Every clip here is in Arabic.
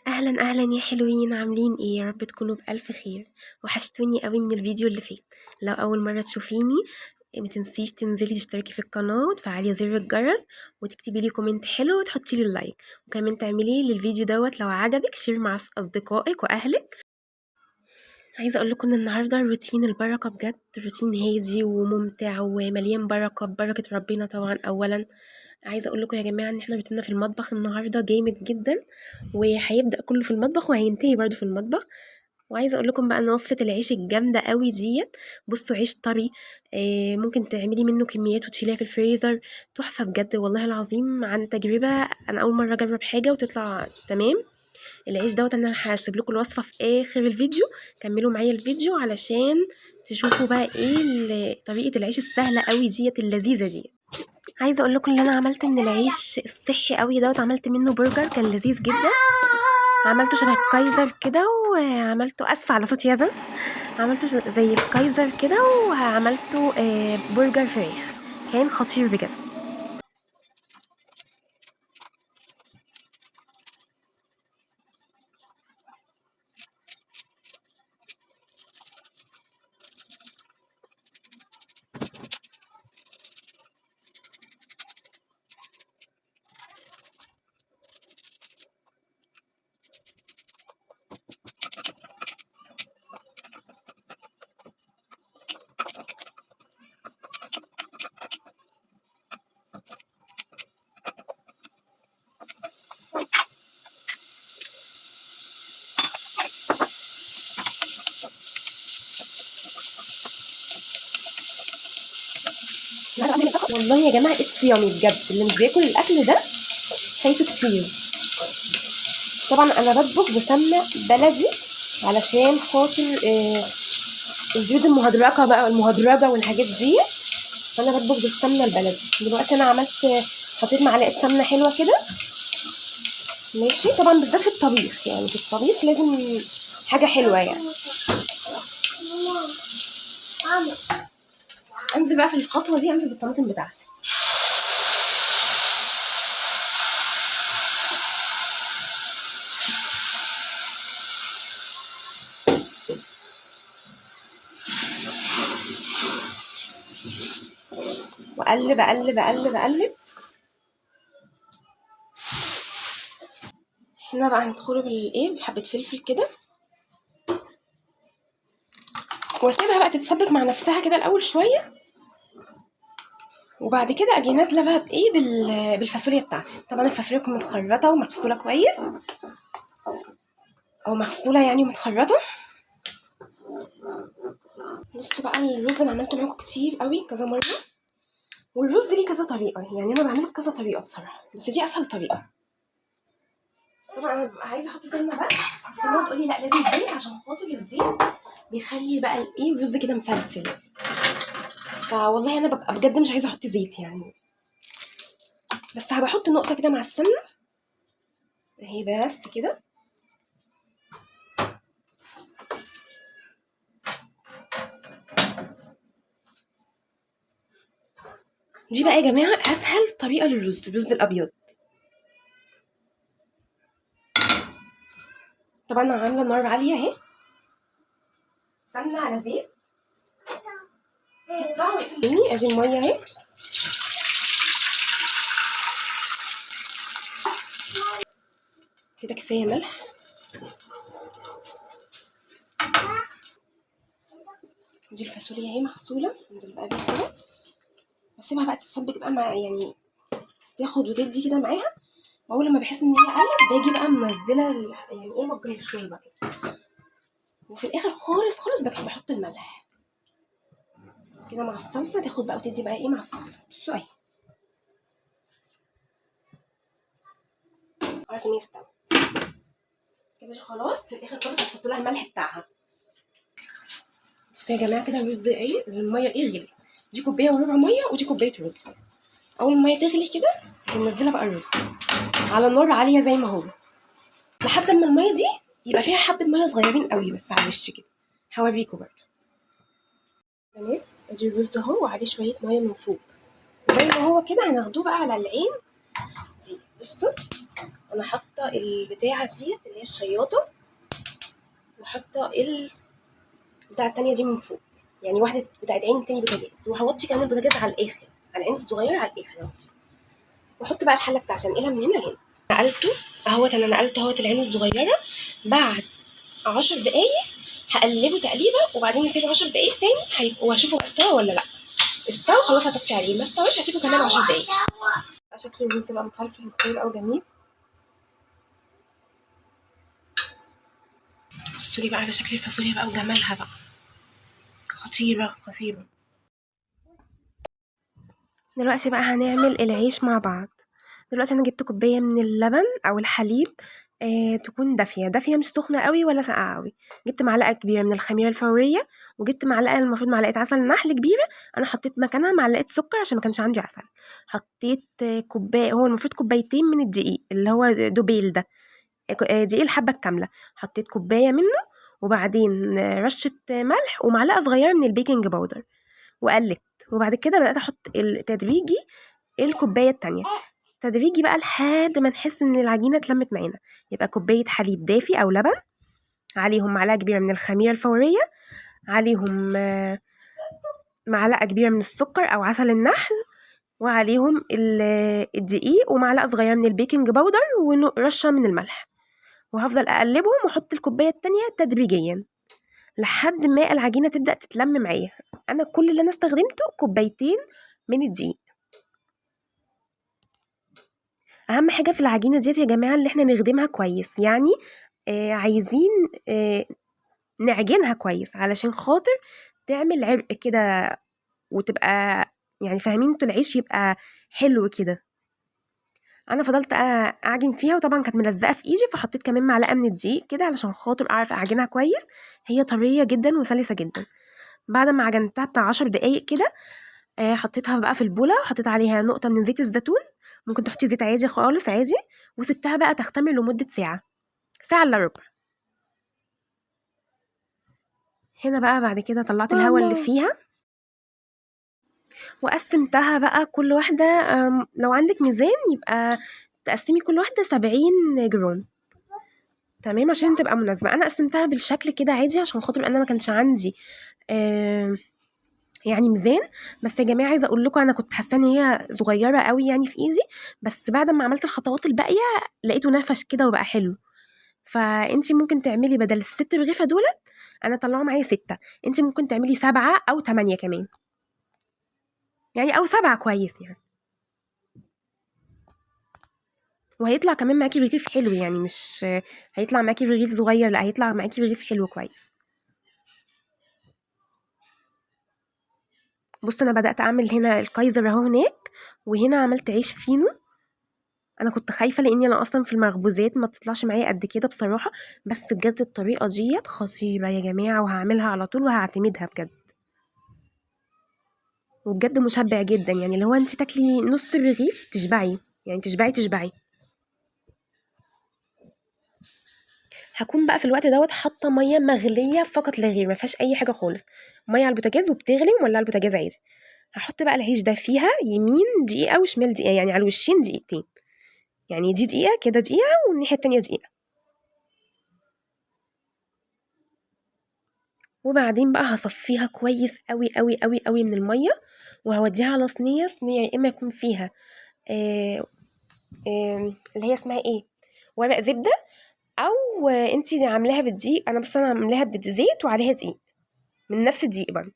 اهلا اهلا يا حلوين، عاملين ايه؟ يا رب تكونوا بالف خير. وحشتوني قوي من الفيديو اللي فات. لو اول مره تشوفيني ما تنسيش تنزلي تشتركي في القناه وتفعلي زر الجرس وتكتبي لي كومنت حلو وتحطي لي اللايك، وكمان تعملي للفيديو دوت لو عجبك شير مع اصدقائك واهلك. عايزه اقول لكم ان النهارده روتين البركه، بجد روتين هادي وممتع ومليان بركه ببركه ربنا طبعا. اولا عايزه اقول لكم يا جماعه ان احنا روتيننا في المطبخ النهارده جامد جدا، وهيبدا كله في المطبخ وهينتهي برضو في المطبخ. وعايزه اقول لكم بقى ان وصفه العيش الجامده قوي ديت. بصوا، عيش طري، ممكن تعملي منه كميات وتشيليها في الفريزر. تحفه بجد والله العظيم، عن تجربه. انا اول مره اجرب حاجه وتطلع تمام. العيش دوت انا هسيب لكم الوصفه في اخر الفيديو. كملوا معايا الفيديو علشان تشوفوا بقى ايه طريقه العيش السهله قوي ديت اللذيذه دي. عايزه اقول لكم ان انا عملت من العيش الصحي قوي دوت، عملت منه برجر كان لذيذ جدا. عملته شبه الكايزر كده، وعملته اسف على صوت يزن. عملته زي الكايزر كده، وعملته برجر فراخ. كان خطير بجد. والله يا جماعه اتس يامي بجد، اللي مش بياكل الاكل ده فايته كتير. طبعا انا بطبخ بسمنه بلدي علشان خاطر الزيوت المهدرجه بقى، المهدرجه والحاجات دي. فانا بطبخ بالسمنه البلدي. دلوقتي انا عملت، حطيت معلقه سمنه حلوه كده. ماشي، طبعا بالذات في الطبيخ، يعني في الطبيخ لازم حاجه حلوه يعني. انزل بقى في الخطوه دي، انزل بالطماطم بتاعتي. واقلب اقلب اقلب اقلب. هنا بقى هندخله بالايه، بحبه فلفل كده، واسيبها بقى تتسبك مع نفسها كده الاول شويه. وبعد كده اجي نازله بقى بايه، بالفاصوليا بتاعتي. طبعا الفاصوليا تكون متخرطه ومغسوله كويس، او مغسوله يعني متخرطه. بصوا بقى الرز انا عملته معاكم كتير قوي كذا مره، والرز ليه كذا طريقه، يعني انا بعمله بكذا طريقه بصراحه، بس دي اسهل طريقه. طبعا انا ببقى عايزه احط سمنه بس ماما تقول لي لا لازم زيت، عشان خاطر الزيت بيخلي بقى الايه الرز كده مفلفل. فوالله انا ببقى بجد مش عايزه احط زيت يعني، بس هبحط نقطه كده مع السمنه اهي بس كده. دي بقى يا جماعه اسهل طريقه للرز، الرز الابيض. طبعا انا عامله النار عاليه اهي، سمنه على زيت. ادي الميه اهي. كده كفايه ملح. دي الفاصوليا اهي مغسوله، انزل بقى بيها كده واسيبها بقى تتسبك بقى مع، يعني تاخد وتدي كده معاها. واول لما بحس ان هي قلت باجي بقى منزله يعني ايه مج الشوربه كده. وفي الاخر خالص خالص بحط الملح كده مع الصلصه، تاخد بقى وتدي بقى ايه مع الصلصه. بصوا اهي، عارفه ان هي استوت كده خلاص. في الاخر خالص هحط لها الملح بتاعها. بصوا يا جماعه كده الرز ايه، الميه ايه غلي. دي كوبايه وربع ميه ودي كوبايه رز. اول ما الميه تغلي كده بننزلها بقى الرز على النار عاليه زي ما هو، لحد ما الميه دي يبقى فيها حبه ميه صغيرين قوي بس على الوش كده. هوريكم برده. تمام، ادي الرز اهو وعليه شويه ميه من فوق زي ما هو كده. هناخدوه بقى على العين دي. بصوا انا حاطه البتاعه ديت اللي هي الشياطه، وحاطه البتاعه التانية دي من فوق، يعني واحده بتاعت عين تاني بوتاجاز، وهوطي كمان البوتاجاز على الاخر، على العين الصغيره على الاخر هوطي، واحط بقى الحله بتاعتي انقلها من هنا لهنا. نقلته اهوت، انا نقلت اهوت العين الصغيره. بعد 10 دقايق هقلبه تقليبه، وبعدين اسيبه 10 دقايق تاني وهشوفه بقى استوى ولا لا. استوى خلاص هطفي عليه، ما استواش هسيبه كمان 10 دقايق. شكل الرز بقى مفلفل ازاي بقى وجميل. بصوا لي بقى على شكل الفاصوليا بقى وجمالها بقى، خطيره خطيره. دلوقتي بقى هنعمل العيش مع بعض. دلوقتي انا جبت كوبايه من اللبن او الحليب، تكون دافيه مش سخنه قوي ولا ساقعه قوي. جبت معلقه كبيره من الخميره الفوريه، وجبت معلقه، المفروض معلقه عسل نحل كبيره، انا حطيت مكانها معلقه سكر عشان ما كانش عندي عسل. حطيت كوبايه، هو المفروض كوبايتين من الدقيق اللي هو دوبيل ده، دقيق الحبه الكامله. حطيت كوبايه منه، وبعدين رشه ملح ومعلقه صغيره من البيكنج باودر، وقلبت. وبعد كده بدات احط التدريجي الكوبايه التانية، تدريجي بقى لحد ما نحس ان العجينه اتلمت معانا. يبقى كوبايه حليب دافي او لبن، عليهم معلقه كبيره من الخميره الفوريه، عليهم معلقه كبيره من السكر او عسل النحل، وعليهم الدقيق ومعلقه صغيره من البيكنج باودر ورشه من الملح. وهفضل اقلبهم واحط الكوبايه التانية تدريجيا لحد ما العجينه تبدا تتلم معايا. انا كل اللي انا استخدمته كوبايتين من الدقيق. اهم حاجه في العجينه ديت يا جماعه اللي احنا نخدمها كويس، يعني عايزين نعجنها كويس علشان خاطر تعمل عرق كده، وتبقى يعني فاهمين انتوا العيش يبقى حلو كده. انا فضلت اعجن فيها، وطبعا كانت ملزقه في ايدي، فحطيت كمان معلقه من الدقيق كده علشان خاطر اعرف اعجنها كويس. هي طريه جدا وسلسه جدا. بعد ما عجنتها بتاع 10 دقايق كده، حطيتها بقى في البوله، وحطيت عليها نقطه من زيت الزيتون، ممكن تحطي زيت عادي خالص عادي، وسبتها بقى تختمر لمده ساعه، ساعه الا ربع. هنا بقى بعد كده طلعت الهواء اللي فيها، وقسمتها بقى كل واحدة، لو عندك ميزان يبقى تقسمي كل واحدة 70 جرام، تمام، عشان تبقى مناسبة. أنا قسمتها بالشكل كده عادي عشان خاطر أنا ما كانش عندي يعني ميزان. بس يا جماعة عايزة أقول لكم أنا كنت حاسة إن هي صغيرة قوي يعني في إيدي، بس بعد ما عملت الخطوات الباقية لقيته نفش كده وبقى حلو. فانتي ممكن تعملي بدل الست رغيفة دولت، أنا طلعوا معايا 6، انتي ممكن تعملي 7 أو 8 كمان، يعني أو 7 كويس يعني، وهيطلع كمان معاكي رغيف حلو، يعني مش هيطلع معاكي رغيف صغير، لا هيطلع معاكي رغيف حلو كويس. بص انا بدأت اعمل هنا الكايزر اهو هناك، وهنا عملت عيش فينو. انا كنت خايفة لاني انا اصلا في المخبوزات ما بتطلعش معايا قد كده بصراحة، بس بجد الطريقة ديت خطيرة يا جماعة، وهعملها على طول وهعتمدها بجد، وبجد مشبع جدا، يعني لو انت تاكلي نص رغيف تشبعي، يعني تشبعي. هكون بقى في الوقت دوت حاطه ميه مغليه فقط لا غير، ما فيهاش اي حاجه خالص، ميه على البوتاجاز وبتغلي، ومولعه البوتاجاز عادي. هحط بقى العيش ده فيها يمين دقيقه وشمال دقيقه، يعني على الوشين دقيقتين، يعني دي دقيقه كده دقيقه والناحيه التانية دقيقه. وبعدين بقى هصفيها كويس قوي قوي قوي قوي من الميه، وهوديها على صينيه، يا اما يكون فيها آه اللي هي اسمها ايه، ورق زبده، او انتي عاملاها بالدقيق. انا عاملاها بزيت وعليها دقيق من نفس الدقيق برضه.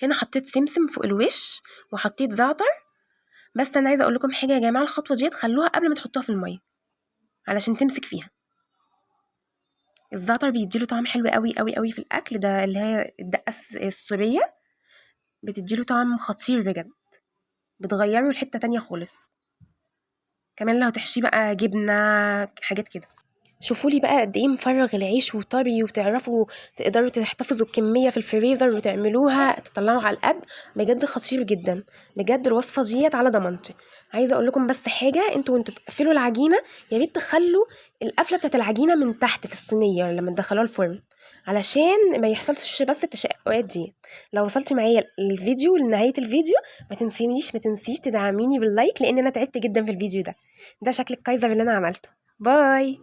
هنا حطيت سمسم فوق الوش، وحطيت زعتر. بس انا عايزه اقول لكم حاجه يا جماعه، الخطوه دي تخلوها قبل ما تحطوها في الميه علشان تمسك فيها. الزعتر بيديله طعم حلو قوي قوي قوي في الاكل ده، اللي هي الدقه السوريه، بتديله طعم خطير بجد، بتغيره لحته تانية خالص. كمان لو تحشيه بقى جبنه، حاجات كده. شوفوا لي بقى قد ايه مفرغ العيش وطري، وتعرفوا تقدروا تحتفظوا الكميه في الفريزر وتعملوها تطلعوا على القد. بجد خطير جدا، بجد الوصفه ديت على ضمانتي. عايزه اقول لكم بس حاجه، وانتوا تقفلوا العجينه يا ريت تخلوا القفله بتاعت العجينه من تحت في الصينيه لما تدخلوها الفرن، علشان ما يحصلش بس التشققات دي. لو وصلتي معايا الفيديو لنهايه الفيديو، ما تنسيش تدعميني باللايك، لان انا تعبت جدا في الفيديو ده. ده شكل الكايزر اللي انا عملته. باي.